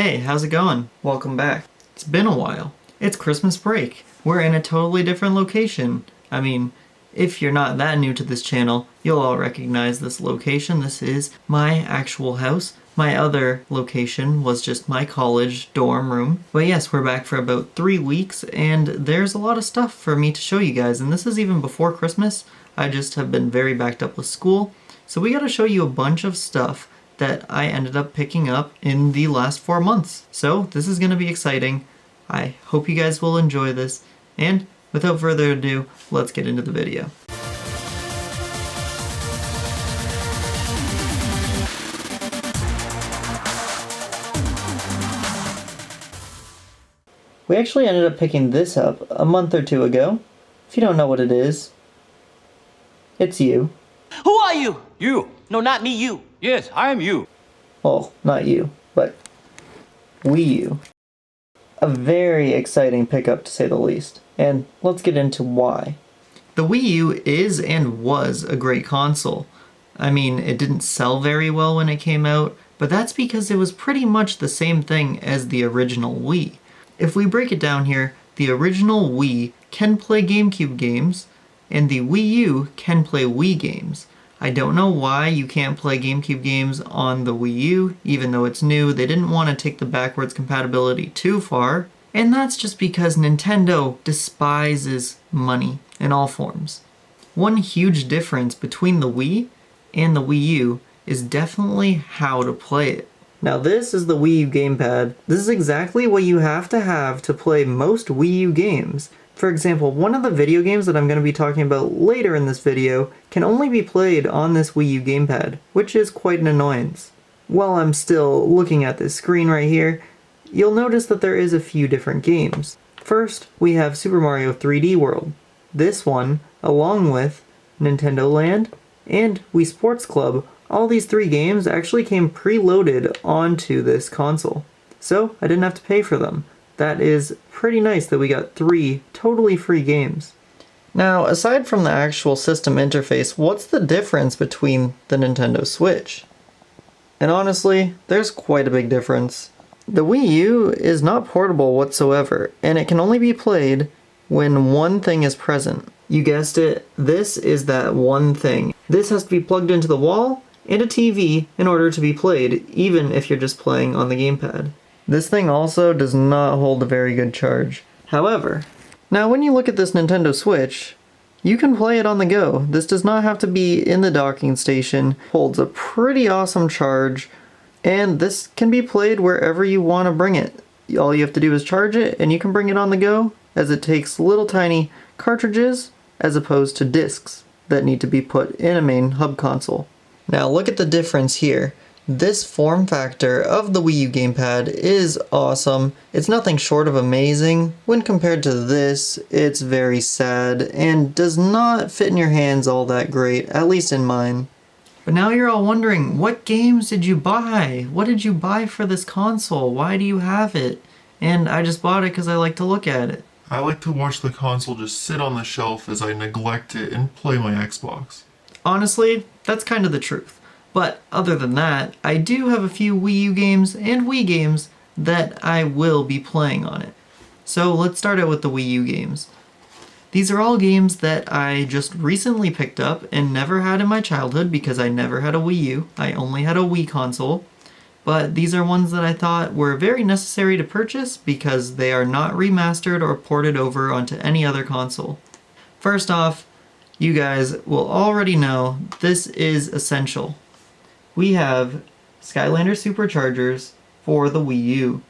Hey, how's it going? Welcome back. It's been a while. It's Christmas break. We're in a totally different location. I mean, if you're not that new to this channel, you'll all recognize this location. This is my actual house. My other location was just my college dorm room. But yes, we're back for about 3 weeks, and there's a lot of stuff for me to show you guys, and this is even before Christmas. I just have been very backed up with school, so we gotta show you a bunch of stuff that I ended up picking up in the last 4 months. So this is gonna be exciting. I hope you guys will enjoy this, and without further ado, let's get into the video. We actually ended up picking this up a month or two ago. If you don't know what it is, it's you. Who are you? You. No, not me, you. Yes, I am you. Well, not you, but WiiU. A very exciting pickup to say the least, and let's get into why. The WiiU is and was a great console. I mean, it didn't sell very well when it came out, but that's because it was pretty much the same thing as the original Wii. If we break it down here, the original Wii can play GameCube games, and the WiiU can play Wii games. I don't know why you can't play GameCube games on the Wii U, even though it's new. They didn't want to take the backwards compatibility too far, and that's just because Nintendo despises money in all forms. One huge difference between the Wii and the Wii U is definitely how to play it. Now this is the WiiU gamepad. This is exactly what you have to play most Wii U games. For example, one of the video games that I'm going to be talking about later in this video can only be played on this Wii U gamepad, which is quite an annoyance. While I'm still looking at this screen right here, you'll notice that there is a few different games. First, we have Super Mario 3D World. This one, along with Nintendo Land and Wii Sports Club, all these 3 games actually came preloaded onto this console. So I didn't have to pay for them. That is pretty nice that we got 3 totally free games. Now, aside from the actual system interface, what's the difference between the Nintendo Switch? And honestly, there's quite a big difference. The Wii U is not portable whatsoever, and it can only be played when one thing is present. You guessed it, this is that one thing. This has to be plugged into the wall and a TV in order to be played, even if you're just playing on the gamepad. This thing also does not hold a very good charge. However, now when you look at this Nintendo Switch, you can play it on the go. This does not have to be in the docking station, holds a pretty awesome charge, and this can be played wherever you want to bring it. All you have to do is charge it, and you can bring it on the go, as it takes little tiny cartridges as opposed to discs that need to be put in a main hub console. Now look at the difference here. This form factor of the Wii U gamepad is awesome. It's nothing short of amazing. When compared to this, it's very sad and does not fit in your hands all that great, at least in mine. But now you're all wondering, what games did you buy? What did you buy for this console? Why do you have it? And I just bought it because I like to look at it. I like to watch the console just sit on the shelf as I neglect it and play my Xbox. Honestly, that's kind of the truth. But other than that, I do have a few Wii U games and Wii games that I will be playing on it. So let's start out with the Wii U games. These are all games that I just recently picked up and never had in my childhood because I never had a Wii U. I only had a Wii console. But these are ones that I thought were very necessary to purchase because they are not remastered or ported over onto any other console. First off, you guys will already know this is essential. We have Skylanders Superchargers for the Wii U,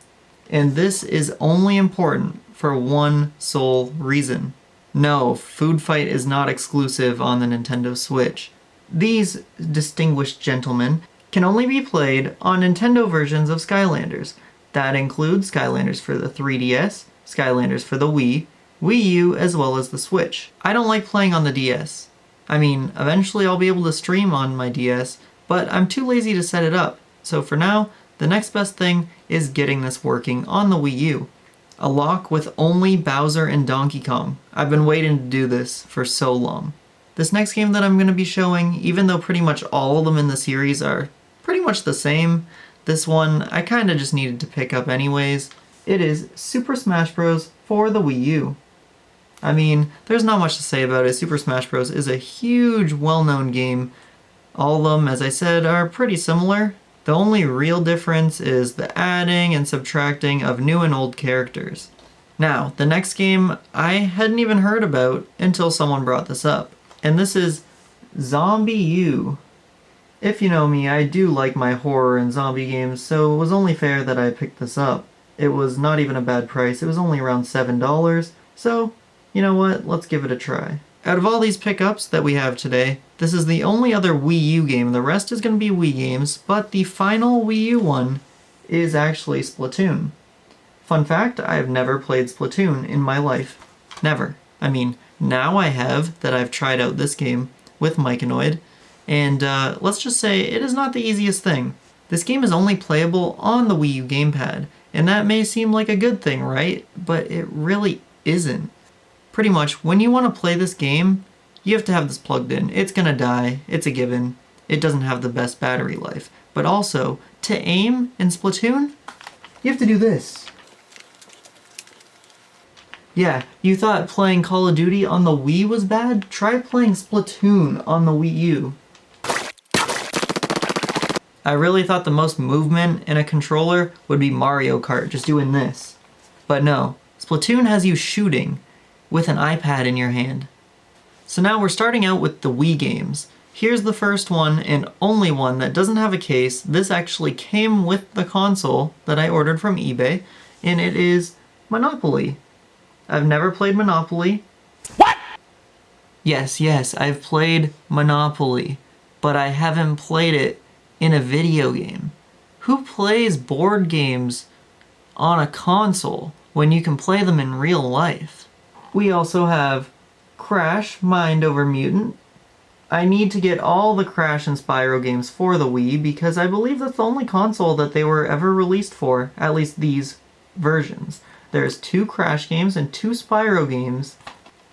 and this is only important for one sole reason. No, Food Fight is not exclusive on the Nintendo Switch. These distinguished gentlemen can only be played on Nintendo versions of Skylanders. That includes Skylanders for the 3DS, Skylanders for the Wii, Wii U, as well as the Switch. I don't like playing on the DS. I mean, eventually I'll be able to stream on my DS, but I'm too lazy to set it up. So for now, the next best thing is getting this working on the Wii U. A lock with only Bowser and Donkey Kong. I've been waiting to do this for so long. This next game that I'm going to be showing, even though pretty much all of them in the series are pretty much the same, This one I kind of just needed to pick up anyways. It is Super Smash Bros. For the Wii U. I mean, there's not much to say about it. Super Smash Bros. Is a huge, well-known game. All of them, as I said, are pretty similar. The only real difference is the adding and subtracting of new and old characters. Now, the next game I hadn't even heard about until someone brought this up, and this is WiiU. If you know me, I do like my horror and zombie games, so it was only fair that I picked this up. It was not even a bad price, it was only around $7, so you know what, let's give it a try. Out of all these pickups that we have today, this is the only other Wii U game. The rest is going to be Wii games, but the final Wii U one is actually Splatoon. Fun fact, I have never played Splatoon in my life. Never. I mean, now I have that I've tried out this game with Myconoid, and let's just say it is not the easiest thing. This game is only playable on the Wii U gamepad, and that may seem like a good thing, right? But it really isn't. Pretty much, when you want to play this game, you have to have this plugged in. It's gonna die, it's a given. It doesn't have the best battery life. But also, to aim in Splatoon, you have to do this. Yeah, you thought playing Call of Duty on the Wii was bad? Try playing Splatoon on the Wii U. I really thought the most movement in a controller would be Mario Kart, just doing this. But no, Splatoon has you shooting with an iPad in your hand. So now we're starting out with the Wii games. Here's the first one and only one that doesn't have a case. This actually came with the console that I ordered from eBay, and it is Monopoly. I've never played Monopoly. What? Yes, I've played Monopoly, but I haven't played it in a video game. Who plays board games on a console when you can play them in real life? We also have Crash Mind Over Mutant. I need to get all the Crash and Spyro games for the Wii because I believe that's the only console that they were ever released for, at least these versions. There's 2 Crash games and 2 Spyro games,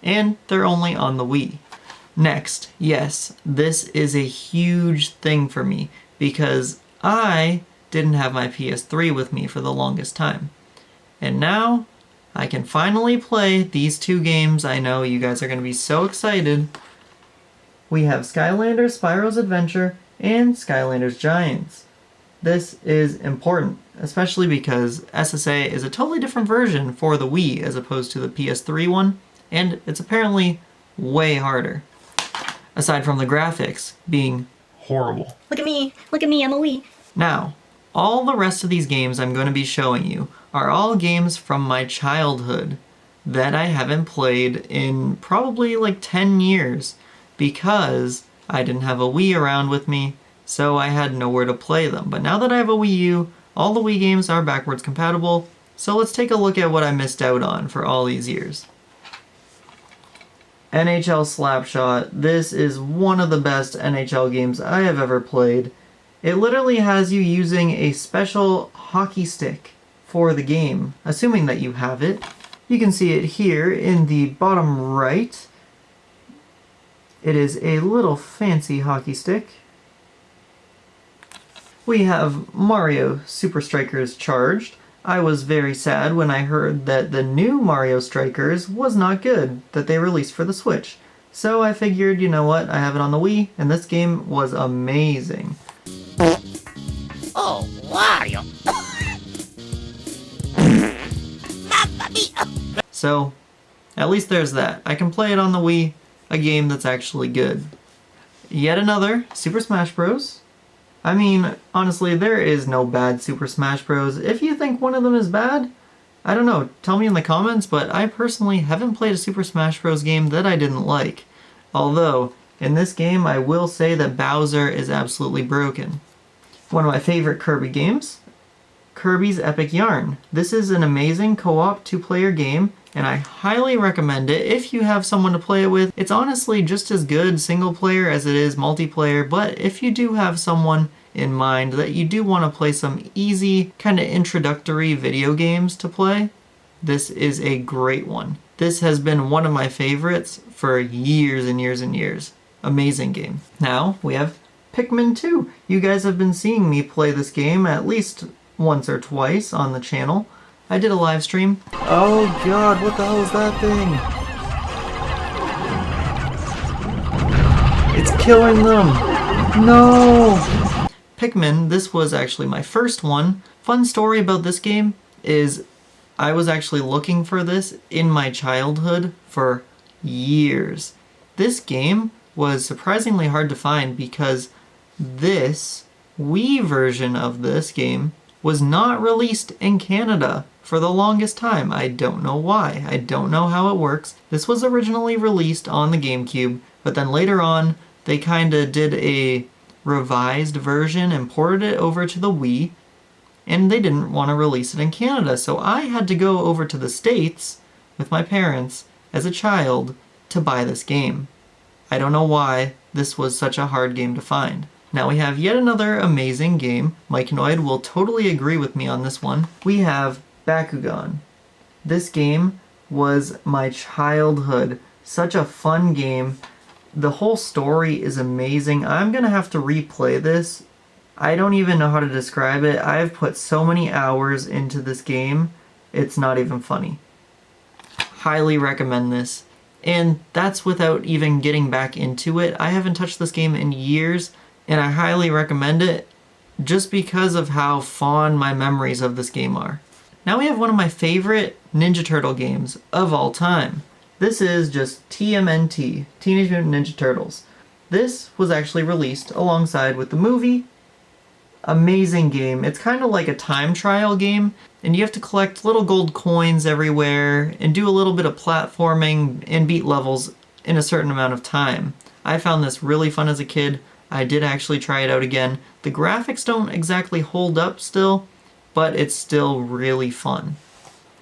and they're only on the Wii. Next, yes, this is a huge thing for me because I didn't have my PS3 with me for the longest time. And now, I can finally play these 2 games. I know you guys are going to be so excited. We have Skylanders Spyro's Adventure and Skylanders Giants. This is important, especially because SSA is a totally different version for the Wii as opposed to the PS3 one, and it's apparently way harder. Aside from the graphics being Horrible. Look at me, I'm a Wii. Now, all the rest of these games I'm going to be showing you are all games from my childhood that I haven't played in probably like 10 years because I didn't have a Wii around with me, so I had nowhere to play them. But now that I have a Wii U, all the Wii games are backwards compatible, so let's take a look at what I missed out on for all these years. NHL Slapshot. This is one of the best NHL games I have ever played. It literally has you using a special hockey stick for the game, assuming that you have it. You can see it here in the bottom right. It is a little fancy hockey stick. We have Mario Super Strikers Charged. I was very sad when I heard that the new Mario Strikers was not good, that they released for the Switch. So I figured, you know what, I have it on the Wii, and this game was amazing. Oh, Wario. Mamma mia. So, at least there's that. I can play it on the Wii, a game that's actually good. Yet another Super Smash Bros. I mean, honestly, there is no bad Super Smash Bros. If you think one of them is bad, I don't know, tell me in the comments, but I personally haven't played a Super Smash Bros. Game that I didn't like. Although, in this game, I will say that Bowser is absolutely broken. One of my favorite Kirby games, Kirby's Epic Yarn. This is an amazing co-op 2-player game, and I highly recommend it if you have someone to play it with. It's honestly just as good single player as it is multiplayer, but if you do have someone in mind that you do want to play some easy, kind of introductory video games to play, this is a great one. This has been one of my favorites for years and years and years. Amazing game. Now we have Pikmin 2. You guys have been seeing me play this game at least once or twice on the channel. I did a live stream. Oh god, what the hell is that thing? It's killing them! No! Pikmin, this was actually my first one. Fun story about this game is I was actually looking for this in my childhood for years. This game was surprisingly hard to find because this Wii version of this game was not released in Canada for the longest time. I don't know why. I don't know how it works. This was originally released on the GameCube, but then later on they kinda did a revised version and ported it over to the Wii, and they didn't want to release it in Canada, so I had to go over to the States with my parents as a child to buy this game. I don't know why this was such a hard game to find. Now we have yet another amazing game. Mike Noid will totally agree with me on this one. We have Bakugan. This game was my childhood. Such a fun game. The whole story is amazing. I'm gonna have to replay this. I don't even know how to describe it. I've put so many hours into this game, it's not even funny. Highly recommend this. And that's without even getting back into it. I haven't touched this game in years, and I highly recommend it just because of how fond my memories of this game are. Now we have one of my favorite Ninja Turtle games of all time. This is just TMNT, Teenage Mutant Ninja Turtles. This was actually released alongside with the movie. Amazing game. It's kind of like a time trial game, and you have to collect little gold coins everywhere and do a little bit of platforming and beat levels in a certain amount of time. I found this really fun as a kid. I did actually try it out again. The graphics don't exactly hold up still, but it's still really fun.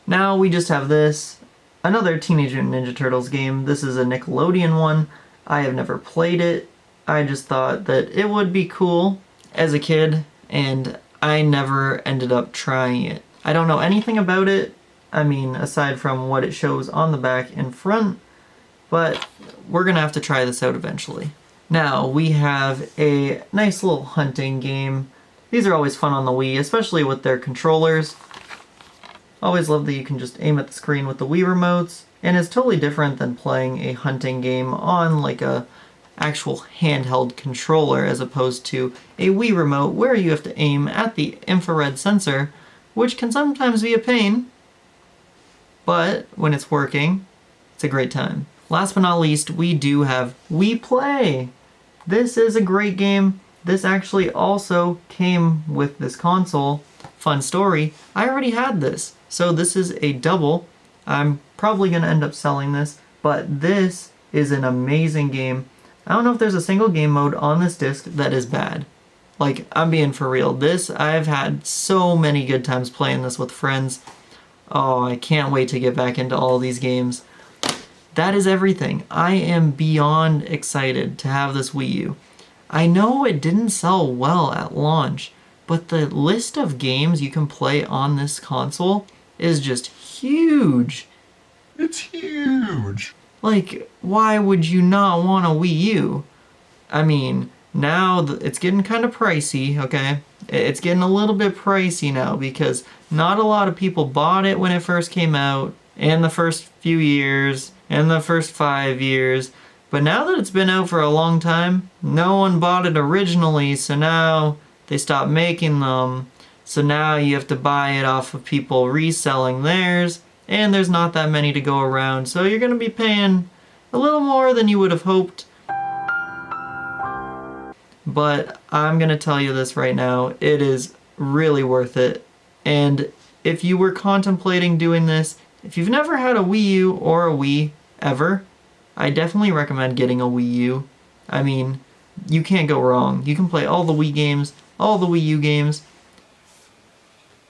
Now we just have this. Another Teenage Mutant Ninja Turtles game. This is a Nickelodeon one. I have never played it. I just thought that it would be cool as a kid, and I never ended up trying it. I don't know anything about it, I mean, aside from what it shows on the back and front, but we're gonna have to try this out eventually. Now, we have a nice little hunting game. These are always fun on the Wii, especially with their controllers. Always love that you can just aim at the screen with the Wii remotes, and it's totally different than playing a hunting game on like a actual handheld controller as opposed to a Wii remote where you have to aim at the infrared sensor, which can sometimes be a pain, but when it's working, it's a great time. Last but not least, we do have Wii Play. This is a great game. This actually also came with this console. Fun story, I already had this. So this is a double. I'm probably going to end up selling this, but this is an amazing game. I don't know if there's a single game mode on this disc that is bad. Like, I'm being for real. This, I've had so many good times playing this with friends. Oh, I can't wait to get back into all these games. That is everything. I am beyond excited to have this Wii U. I know it didn't sell well at launch, but the list of games you can play on this console is just huge. It's huge. Like, why would you not want a Wii U? I mean, now it's getting kind of pricey, okay? It's getting a little bit pricey now because not a lot of people bought it when it first came out, and the first few years, and the first 5 years. But now that it's been out for a long time, no one bought it originally, so now they stopped making them. So now you have to buy it off of people reselling theirs, and there's not that many to go around, so you're going to be paying a little more than you would have hoped. But I'm going to tell you this right now, it is really worth it. And if you were contemplating doing this, if you've never had a Wii U or a Wii ever, I definitely recommend getting a Wii U. I mean, you can't go wrong. You can play all the Wii games, all the Wii U games.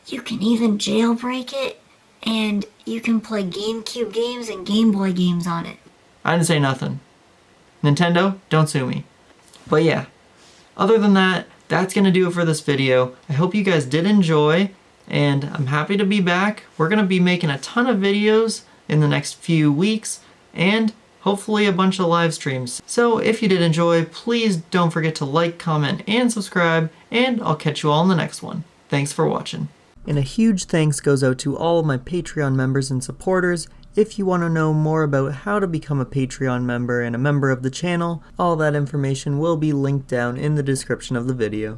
You can even jailbreak it, and you can play GameCube games and Game Boy games on it. I didn't say nothing. Nintendo, don't sue me. But yeah, other than that, that's going to do it for this video. I hope you guys did enjoy, and I'm happy to be back. We're going to be making a ton of videos in the next few weeks, and hopefully a bunch of live streams. So if you did enjoy, please don't forget to like, comment, and subscribe, and I'll catch you all in the next one. Thanks for watching. And a huge thanks goes out to all of my Patreon members and supporters. If you want to know more about how to become a Patreon member and a member of the channel, all that information will be linked down in the description of the video.